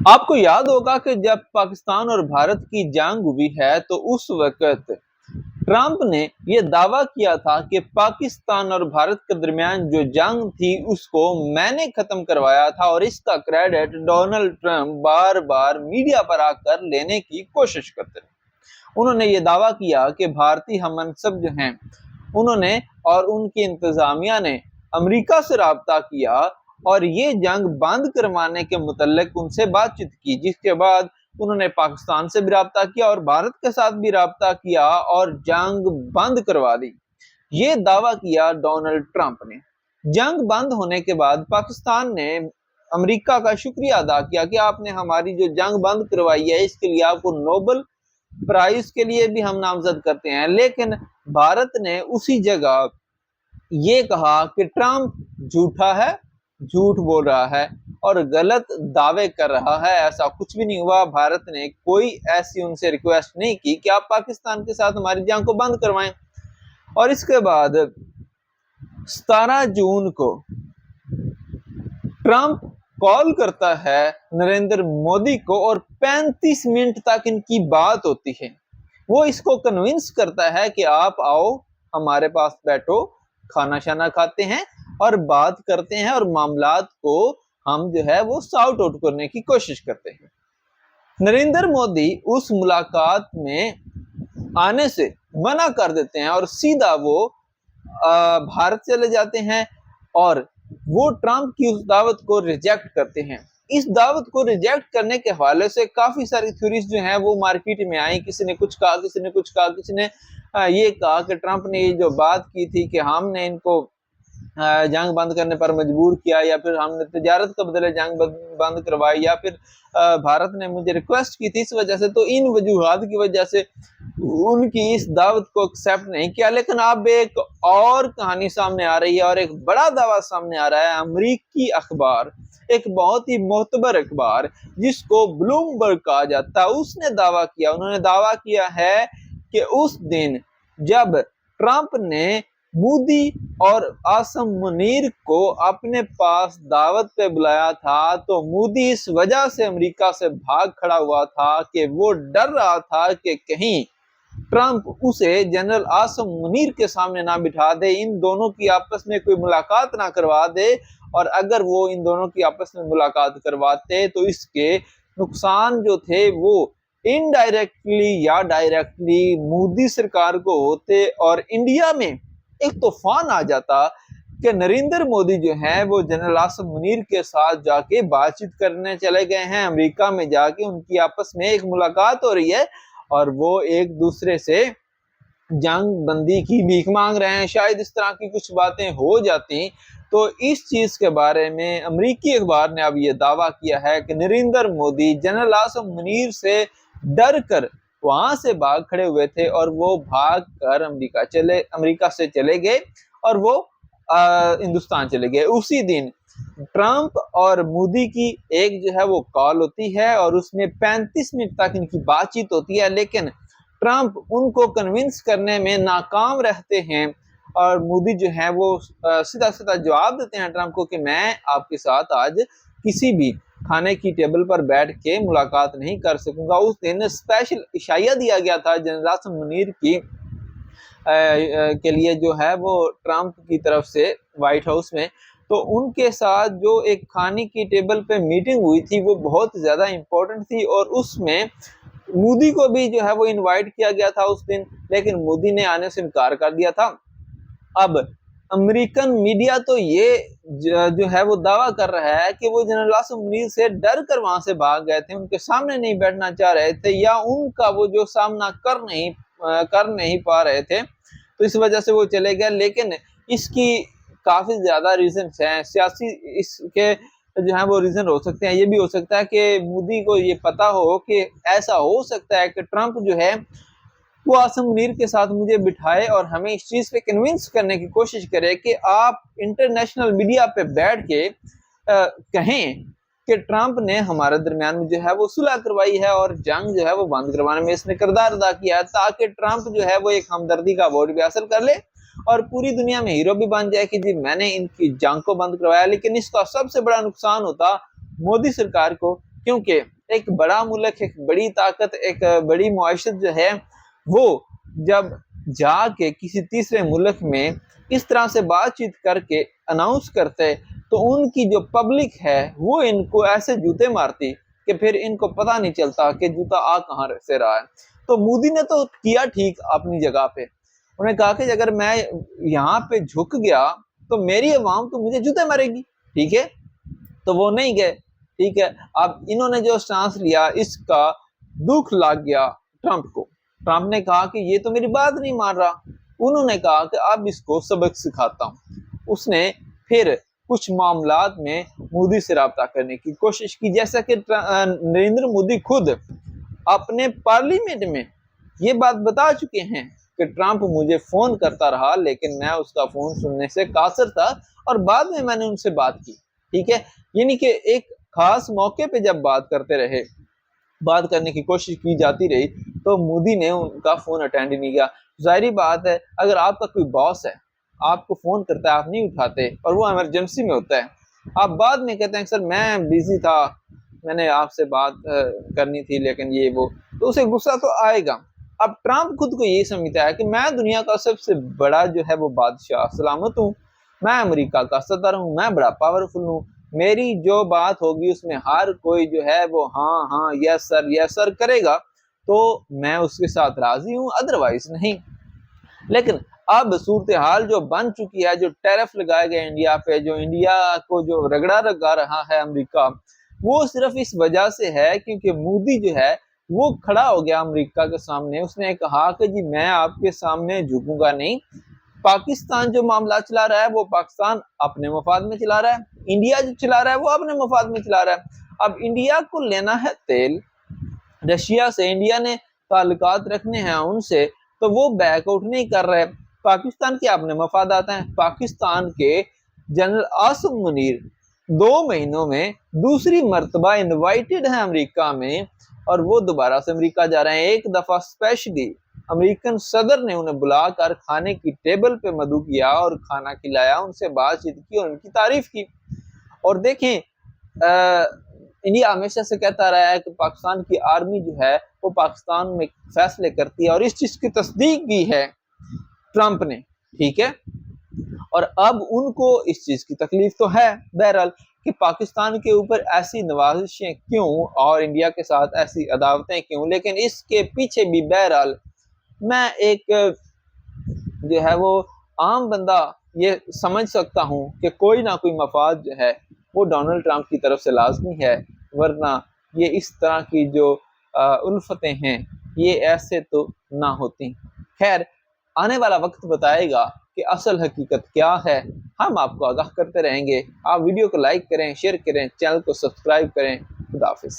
آپ کو یاد ہوگا کہ جب پاکستان اور بھارت کی جنگ ہوئی ہے تو اس وقت ٹرمپ نے یہ دعویٰ کیا تھا کہ پاکستان اور بھارت کے درمیان جو جنگ تھی اس کو میں نے ختم کروایا تھا، اور اس کا کریڈٹ ڈونلڈ ٹرمپ بار بار میڈیا پر آ کر لینے کی کوشش کرتے ہیں۔ انہوں نے یہ دعویٰ کیا کہ بھارتی ہم منصب جو ہیں انہوں نے اور ان کی انتظامیہ نے امریکہ سے رابطہ کیا اور یہ جنگ بند کروانے کے متعلق ان سے بات چیت کی، جس کے بعد انہوں نے پاکستان سے بھی رابطہ کیا اور بھارت کے ساتھ بھی رابطہ کیا اور جنگ بند کروا دی۔ یہ دعویٰ کیا ڈونلڈ ٹرمپ نے۔ جنگ بند ہونے کے بعد پاکستان نے امریکہ کا شکریہ ادا کیا کہ آپ نے ہماری جو جنگ بند کروائی ہے اس کے لیے آپ کو نوبل پرائز کے لیے بھی ہم نامزد کرتے ہیں، لیکن بھارت نے اسی جگہ یہ کہا کہ ٹرمپ جھوٹا ہے، جھوٹ بول رہا ہے اور غلط دعوے کر رہا ہے۔ ایسا کچھ بھی نہیں ہوا۔ بھارت نے کوئی ایسی ان سے ریکویسٹ نہیں کی کہ آپ پاکستان کے ساتھ ہماری جنگ کو بند کروائیں۔ اور اس کے بعد 17 جون کو ٹرمپ کال کرتا ہے نریندر مودی کو اور 35 منٹ تک ان کی بات ہوتی ہے۔ وہ اس کو کنونس کرتا ہے کہ آپ آؤ ہمارے پاس بیٹھو، کھانا شانا کھاتے ہیں اور بات کرتے ہیں اور معاملات کو ہم جو ہے وہ سارٹ آؤٹ کرنے کی کوشش کرتے ہیں۔ نریندر مودی اس ملاقات میں آنے سے منع کر دیتے ہیں اور سیدھا وہ بھارت چلے جاتے ہیں اور وہ ٹرمپ کی اس دعوت کو ریجیکٹ کرتے ہیں۔ اس دعوت کو ریجیکٹ کرنے کے حوالے سے کافی ساری تھیوریز جو ہیں وہ مارکیٹ میں آئیں، کسی نے کچھ کہا، کسی نے کچھ کہا، کسی نے یہ کہا کہ ٹرمپ نے یہ جو بات کی تھی کہ ہم نے ان کو جنگ بند کرنے پر مجبور کیا، یا پھر ہم نے تجارت کے بدلے جنگ بند کروائی، یا پھر بھارت نے مجھے ریکویسٹ کی تھی اس وجہ سے، تو ان وجوہات کی وجہ سے ان کی اس دعوت کو ایکسیپٹ نہیں کیا۔ لیکن اب ایک اور کہانی سامنے آ رہی ہے اور ایک بڑا دعویٰ سامنے آ رہا ہے۔ امریکی اخبار، ایک بہت ہی معتبر اخبار جس کو بلومبرگ کہا جاتا ہے، اس نے دعویٰ کیا، انہوں نے دعویٰ کیا ہے کہ اس دن جب ٹرمپ نے مودی اور عاصم منیر کو اپنے پاس دعوت پہ بلایا تھا تو مودی اس وجہ سے امریکہ سے بھاگ کھڑا ہوا تھا کہ وہ ڈر رہا تھا کہ کہیں ٹرمپ اسے جنرل عاصم منیر کے سامنے نہ بٹھا دے، ان دونوں کی آپس میں کوئی ملاقات نہ کروا دے، اور اگر وہ ان دونوں کی آپس میں ملاقات کرواتے تو اس کے نقصان جو تھے وہ انڈائریکٹلی یا ڈائریکٹلی مودی سرکار کو ہوتے اور انڈیا میں ایک طوفان آ جاتا کہ نریندر مودی جو ہیں وہ جنرل عاصم منیر کے ساتھ جا کے بات چیت کرنے چلے گئے ہیں، امریکہ میں جا کے ان کی آپس میں ایک ملاقات ہو رہی ہے اور وہ ایک دوسرے سے جنگ بندی کی بھیک مانگ رہے ہیں۔ شاید اس طرح کی کچھ باتیں ہو جاتی تو اس چیز کے بارے میں امریکی اخبار نے اب یہ دعویٰ کیا ہے کہ نریندر مودی جنرل عاصم منیر سے ڈر کر وہاں سے بھاگ کھڑے ہوئے تھے اور وہ بھاگ کر امریکہ سے چلے گئے اور وہ ہندوستان چلے گئے۔ اسی دن ٹرمپ اور مودی کی ایک جو ہے وہ کال ہوتی ہے اور اس میں 35 منٹ تک ان کی بات چیت ہوتی ہے، لیکن ٹرمپ ان کو کنونس کرنے میں ناکام رہتے ہیں اور مودی جو ہے وہ سیدھا سیدھا جواب دیتے ہیں ٹرمپ کو کہ میں آپ کے ساتھ آج کسی بھی کھانے کی ٹیبل پر بیٹھ کے ملاقات نہیں کر سکوں گا۔ اس دن اسپیشل عشائیہ دیا گیا تھا جنرل عاصم منیر کے لیے جو ہے وہ ٹرمپ کی طرف سے وائٹ ہاؤس میں، تو ان کے ساتھ جو ایک کھانے کی ٹیبل پہ میٹنگ ہوئی تھی وہ بہت زیادہ امپورٹنٹ تھی اور اس میں مودی کو بھی جو ہے وہ انوائٹ کیا گیا تھا اس دن، لیکن مودی نے آنے سے انکار کر دیا تھا۔ اب امریکن میڈیا تو یہ جو ہے وہ دعویٰ کر رہا ہے کہ وہ جنرل عاصم منیر سے ڈر کر وہاں سے بھاگ گئے تھے، ان کے سامنے نہیں بیٹھنا چاہ رہے تھے یا ان کا وہ جو سامنا کر نہیں پا رہے تھے تو اس وجہ سے وہ چلے گئے۔ لیکن اس کی کافی زیادہ ریزنز ہیں سیاسی، اس کے جو ہے وہ ریزن ہو سکتے ہیں۔ یہ بھی ہو سکتا ہے کہ مودی کو یہ پتا ہو کہ ایسا ہو سکتا ہے کہ ٹرمپ جو ہے وہ عاصم منیر کے ساتھ مجھے بٹھائے اور ہمیں اس چیز پہ کنونس کرنے کی کوشش کرے کہ آپ انٹرنیشنل میڈیا پہ بیٹھ کے کہیں کہ ٹرمپ نے ہمارے درمیان میں جو ہے وہ صلح کروائی ہے اور جنگ جو ہے وہ بند کروانے میں اس نے کردار ادا کیا ہے، تاکہ ٹرمپ جو ہے وہ ایک ہمدردی کا ووٹ بھی حاصل کر لے اور پوری دنیا میں ہیرو بھی بن جائے کہ جی میں نے ان کی جنگ کو بند کروایا۔ لیکن اس کا سب سے بڑا نقصان ہوتا مودی سرکار کو، کیونکہ ایک بڑا ملک، ایک بڑی طاقت، ایک بڑی معیشت جو ہے وہ جب جا کے کسی تیسرے ملک میں اس طرح سے بات چیت کر کے اناؤنس کرتے تو ان کی جو پبلک ہے وہ ان کو ایسے جوتے مارتی کہ پھر ان کو پتہ نہیں چلتا کہ جوتا آ کہاں سے رہا ہے۔ تو مودی نے تو کیا ٹھیک اپنی جگہ پہ، انہوں نے کہا کہ اگر میں یہاں پہ جھک گیا تو میری عوام تو مجھے جوتے مارے گی، ٹھیک ہے، تو وہ نہیں گئے، ٹھیک ہے۔ اب انہوں نے جو سٹانس لیا اس کا دکھ لگ گیا ٹرمپ کو، ٹرمپ نے کہا کہ یہ تو میری بات نہیں مان رہا، انہوں نے کہا کہ اب اس کو سبق سکھاتا ہوں۔ اس نے پھر کچھ معاملات میں مودی سے رابطہ کرنے کی کوشش کی، جیسا کہ نریندر مودی خود اپنے پارلیمنٹ میں یہ بات بتا چکے ہیں کہ ٹرمپ مجھے فون کرتا رہا لیکن میں اس کا فون سننے سے قاصر تھا اور بعد میں نے ان سے بات کی، ٹھیک ہے۔ یعنی کہ ایک خاص موقع پہ جب بات کرتے رہے، بات کرنے کی کوشش کی جاتی رہی تو مودی نے ان کا فون اٹینڈ نہیں کیا۔ ظاہری بات ہے اگر آپ کا کوئی باس ہے، آپ کو فون کرتا ہے، آپ نہیں اٹھاتے اور وہ ایمرجنسی میں ہوتا ہے، آپ بعد میں کہتے ہیں سر میں بیزی تھا، میں نے آپ سے بات کرنی تھی لیکن یہ وہ، تو اسے غصہ تو آئے گا۔ اب ٹرمپ خود کو یہ سمجھتا ہے کہ میں دنیا کا سب سے بڑا جو ہے وہ بادشاہ سلامت ہوں، میں امریکہ کا صدر ہوں، میں بڑا پاورفل ہوں، میری جو بات ہوگی اس میں ہر کوئی جو ہے وہ ہاں ہاں یس سر کرے گا، تو میں اس کے ساتھ راضی ہوں، ادروائز نہیں۔ لیکن اب صورتحال جو بن چکی ہے، جو ٹیرف لگائے گئے انڈیا پہ، جو انڈیا کو جو رگڑا لگا رہا ہے امریکہ، وہ صرف اس وجہ سے ہے کیونکہ مودی جو ہے وہ کھڑا ہو گیا امریکہ کے سامنے، اس نے کہا کہ جی میں آپ کے سامنے جھکوں گا نہیں۔ پاکستان جو معاملہ چلا رہا ہے وہ پاکستان اپنے مفاد میں چلا رہا ہے، انڈیا جو چلا رہا ہے وہ اپنے مفاد میں چلا رہا ہے۔ اب انڈیا کو لینا ہے تیل رشیا سے، انڈیا نے تعلقات رکھنے ہیں ان سے، تو وہ بیک آؤٹ نہیں کر رہے۔ پاکستان کے اپنے مفادات ہیں۔ پاکستان کے جنرل عاصم منیر 2 مہینوں میں دوسری مرتبہ انوائٹڈ ہیں امریکہ میں، اور وہ دوبارہ سے امریکہ جا رہے ہیں۔ ایک دفعہ اسپیشلی امریکن صدر نے انہیں بلا کر کھانے کی ٹیبل پہ مدعو کیا اور کھانا کھلایا، ان سے بات چیت کی اور ان کی تعریف کی۔ اور دیکھیں انڈیا ہمیشہ سے کہتا رہا ہے کہ پاکستان کی آرمی جو ہے وہ پاکستان میں فیصلے کرتی ہے، اور اس چیز کی تصدیق کی ہے ٹرمپ نے، ٹھیک ہے۔ اور اب ان کو اس چیز کی تکلیف تو ہے بہرحال کہ پاکستان کے اوپر ایسی نوازشیں کیوں اور انڈیا کے ساتھ ایسی عداوتیں کیوں، لیکن اس کے پیچھے بھی بہرحال میں ایک جو ہے وہ عام بندہ یہ سمجھ سکتا ہوں کہ کوئی نہ کوئی مفاد جو ہے وہ ڈونلڈ ٹرمپ کی طرف سے لازمی ہے، ورنہ یہ اس طرح کی جو الفتیں ہیں یہ ایسے تو نہ ہوتی۔ خیر، آنے والا وقت بتائے گا کہ اصل حقیقت کیا ہے، ہم آپ کو آگاہ کرتے رہیں گے۔ آپ ویڈیو کو لائک کریں، شیئر کریں، چینل کو سبسکرائب کریں۔ خدا حافظ۔